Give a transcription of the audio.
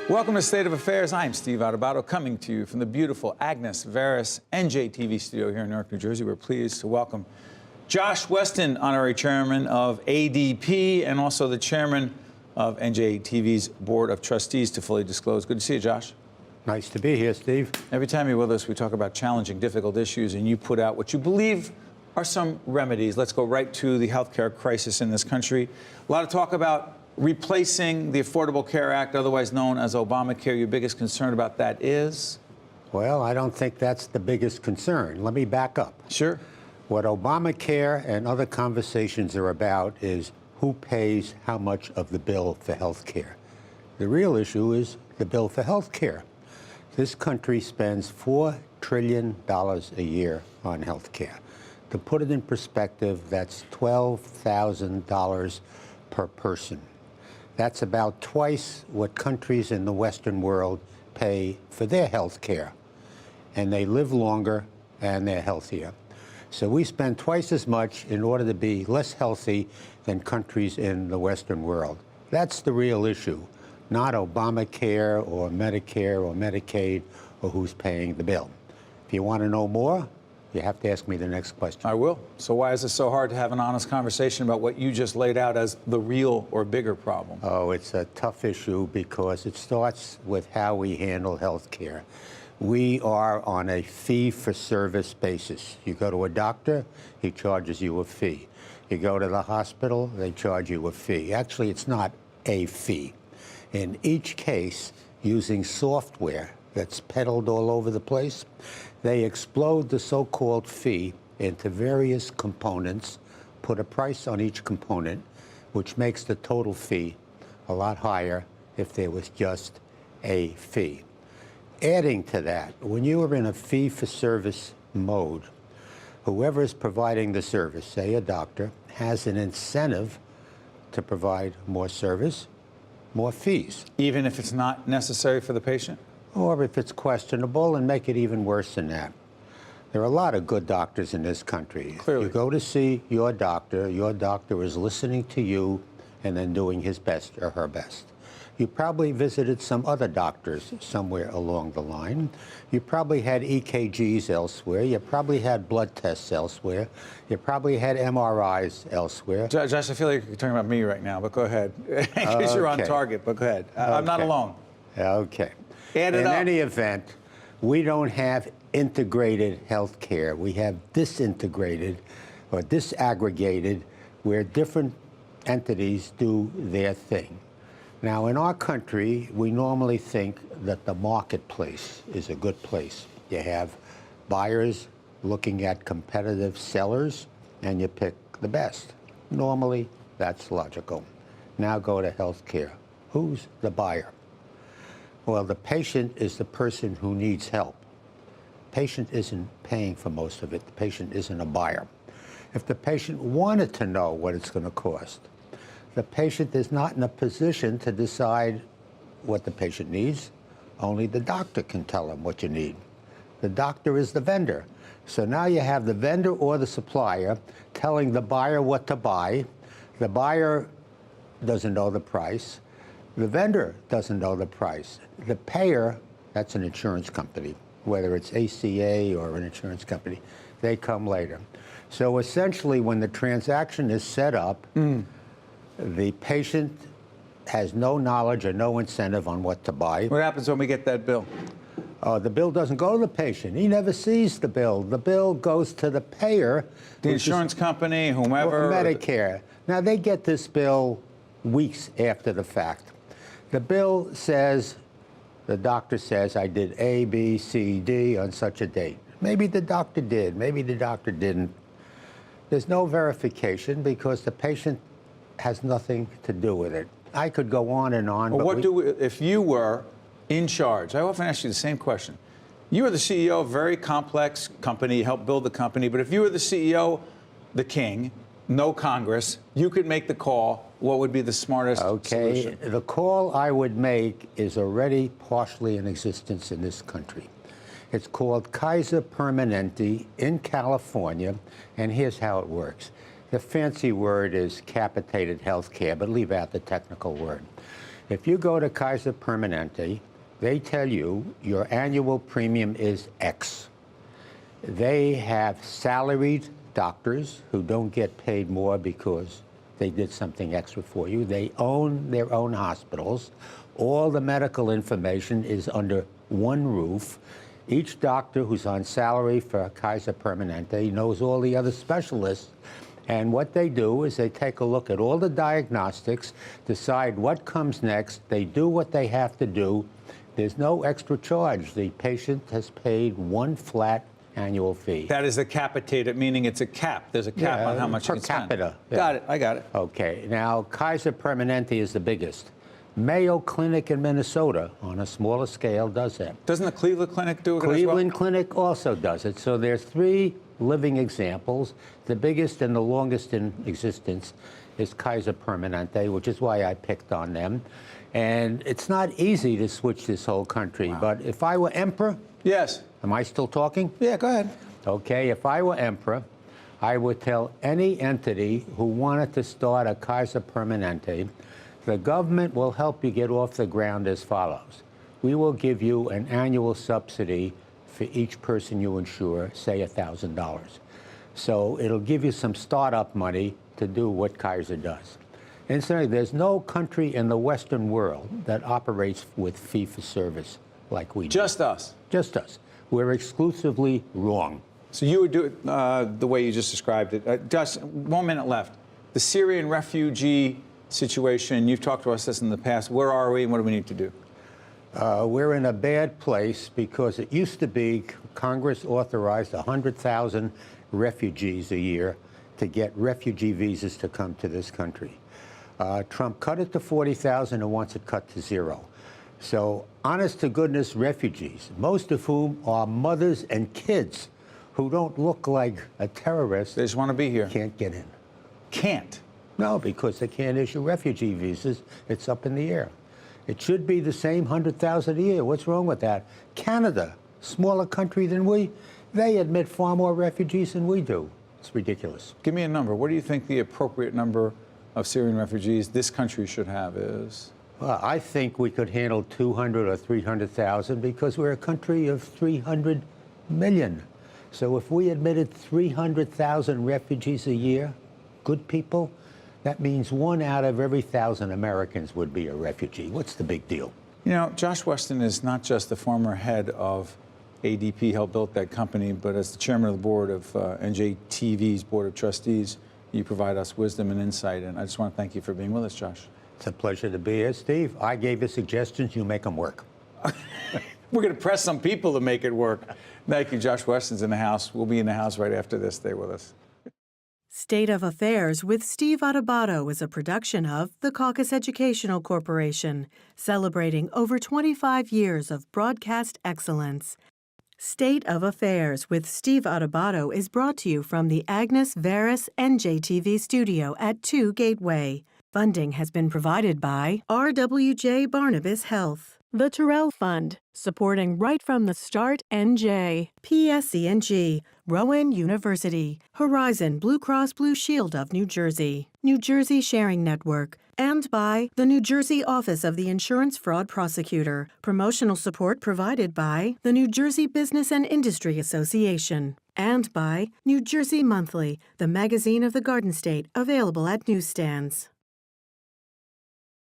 Welcome to State of Affairs. I'm Steve Adubato, coming to you from the beautiful Agnes Varis NJTV studio here in Newark, New Jersey. We're pleased to welcome Josh Weston, Honorary Chairman of ADP and also the Chairman of NJTV's Board of Trustees, to Fully Disclose. Good to see you, Josh. Nice to be here, Steve. Every time you're with us, we talk about challenging, difficult issues, and you put out what you believe are some remedies. Let's go right to the healthcare crisis in this country. A lot of talk about replacing the Affordable Care Act, otherwise known as Obamacare. Your biggest concern about that is? Well, I don't think that's the biggest concern. Let me back up. Sure. What Obamacare and other conversations are about is who pays how much of the bill for health care. The real issue is the bill for health care. This country spends $4 trillion a year on health care. To put it in perspective, that's $12,000 per person. That's about twice what countries in the Western world pay for their health care. And they live longer and they're healthier. So we spend twice as much in order to be less healthy than countries in the Western world. That's the real issue, not Obamacare or Medicare or Medicaid or who's paying the bill. If you want to know more, you have to ask me the next question. I will. So why is it so hard to have an honest conversation about what you just laid out as the real or bigger problem? Oh, it's a tough issue because it starts with how we handle health care. We are on a fee-for-service basis. You go to a doctor, he charges you a fee. You go to the hospital, they charge you a fee. Actually, it's not a fee. In each case, using software that's peddled all over the place, they explode the so-called fee into various components, put a price on each component, which makes the total fee a lot higher if there was just a fee. Adding to that, when you are in a fee-for-service mode, whoever is providing the service, say a doctor, has an incentive to provide more service, more fees. Even if it's not necessary for the patient? Or if it's questionable, and make it even worse than that. There are a lot of good doctors in this country. Clearly. You go to see your doctor is listening to you and then doing his best or her best. You probably visited some other doctors somewhere along the line. You probably had EKGs elsewhere. You probably had blood tests elsewhere. You probably had MRIs elsewhere. Josh, I feel like you're talking about me right now, but go ahead. In case you're on target, but go ahead. I'm not alone. Okay. Add it In up. any event, we don't have integrated health care. We have disintegrated or disaggregated where different entities do their thing. Now, in our country, we normally think that the marketplace is a good place. You have buyers looking at competitive sellers, and you pick the best. Normally, that's logical. Now go to health care. Who's the buyer? Well, the patient is the person who needs help. Patient isn't paying for most of it. The patient isn't a buyer. If the patient wanted to know what it's going to cost, the patient is not in a position to decide what the patient needs. Only the doctor can tell him what you need. The doctor is the vendor. So now you have the vendor or the supplier telling the buyer what to buy. The buyer doesn't know the price. The vendor doesn't know the price. The payer, that's an insurance company, whether it's ACA or an insurance company, they come later. So essentially, when the transaction is set up, the patient has no knowledge or no incentive on what to buy. What happens when we get that bill? The bill doesn't go to the patient. He never sees the bill. The bill goes to the payer. The insurance company, whomever? Medicare. Now, they get this bill weeks after the fact. The bill says, the doctor says, I did A, B, C, D on such a date. Maybe the doctor did, maybe the doctor didn't. There's no verification because the patient has nothing to do with it. I could go on and on. Well, if you were in charge, I often ask you the same question. You were the CEO of a very complex company, you helped build the company, but if you were the CEO, the king, no Congress, you could make the call. What would be the smartest solution? The call I would make is already partially in existence in this country. It's called Kaiser Permanente in California, and here's how it works. The fancy word is capitated health care, but leave out the technical word. If you go to Kaiser Permanente, they tell you your annual premium is X. They have salaried doctors who don't get paid more because they did something extra for you. They own their own hospitals. All the medical information is under one roof. Each doctor who's on salary for Kaiser Permanente knows all the other specialists. And what they do is they take a look at all the diagnostics, decide what comes next. They do what they have to do. There's no extra charge. The patient has paid one flat annual fee. That is the capitated, meaning it's a cap. There's a cap on how much per you can spend. capita. Yeah. Got it. I got it. Okay. Now, Kaiser Permanente is the biggest. Mayo Clinic in Minnesota, on a smaller scale, does that. Doesn't the Cleveland Clinic do it Cleveland as well? Clinic also does it. So there's three living examples. The biggest and the longest in existence is Kaiser Permanente, which is why I picked on them. And it's not easy to switch this whole country. Wow. But if I were emperor, Yes. am I still talking? Yeah, go ahead. Okay, if I were emperor, I would tell any entity who wanted to start a Kaiser Permanente, the government will help you get off the ground as follows. We will give you an annual subsidy for each person you insure, say $1,000. So it'll give you some startup money to do what Kaiser does. Incidentally, there's no country in the Western world that operates with fee-for-service like we do. Just us. Just us. We're exclusively wrong. So you would do it the way you just described it. Just 1 minute left. The Syrian refugee situation, you've talked to us this in the past. Where are we and what do we need to do? We're in a bad place because it used to be Congress authorized 100,000 refugees a year to get refugee visas to come to this country. Trump cut it to 40,000 and wants it cut to 0. So honest to goodness refugees, most of whom are mothers and kids who don't look like a terrorist. They just want to be here. Can't get in. Can't. No, because they can't issue refugee visas. It's up in the air. It should be the same 100,000 a year. What's wrong with that? Canada, smaller country than we, they admit far more refugees than we do. It's ridiculous. Give me a number. What do you think the appropriate number of Syrian refugees this country should have is? Well, I think we could handle 200 or 300,000 because we're a country of 300 million. So if we admitted 300,000 refugees a year, good people, that means 1 out of every 1,000 Americans would be a refugee. What's the big deal? You know, Josh Weston is not just the former head of ADP, helped build that company, but as the chairman of the board of NJTV's Board of Trustees, you provide us wisdom and insight. And I just want to thank you for being with us, Josh. It's a pleasure to be here, Steve. I gave you suggestions. You make them work. We're going to press some people to make it work. Thank you. Josh Weston's in the house. We'll be in the house right after this. Stay with us. State of Affairs with Steve Adubato is a production of the Caucus Educational Corporation, celebrating over 25 years of broadcast excellence. State of Affairs with Steve Adubato is brought to you from the Agnes Veris NJTV studio at 2 Gateway. Funding has been provided by RWJ Barnabas Health, the Terrell Fund, supporting Right from the Start NJ, PSCNG, Rowan University, Horizon Blue Cross Blue Shield of New Jersey, New Jersey Sharing Network, and by the New Jersey Office of the Insurance Fraud Prosecutor. Promotional support provided by the New Jersey Business and Industry Association. And by New Jersey Monthly, the magazine of the Garden State, available at newsstands.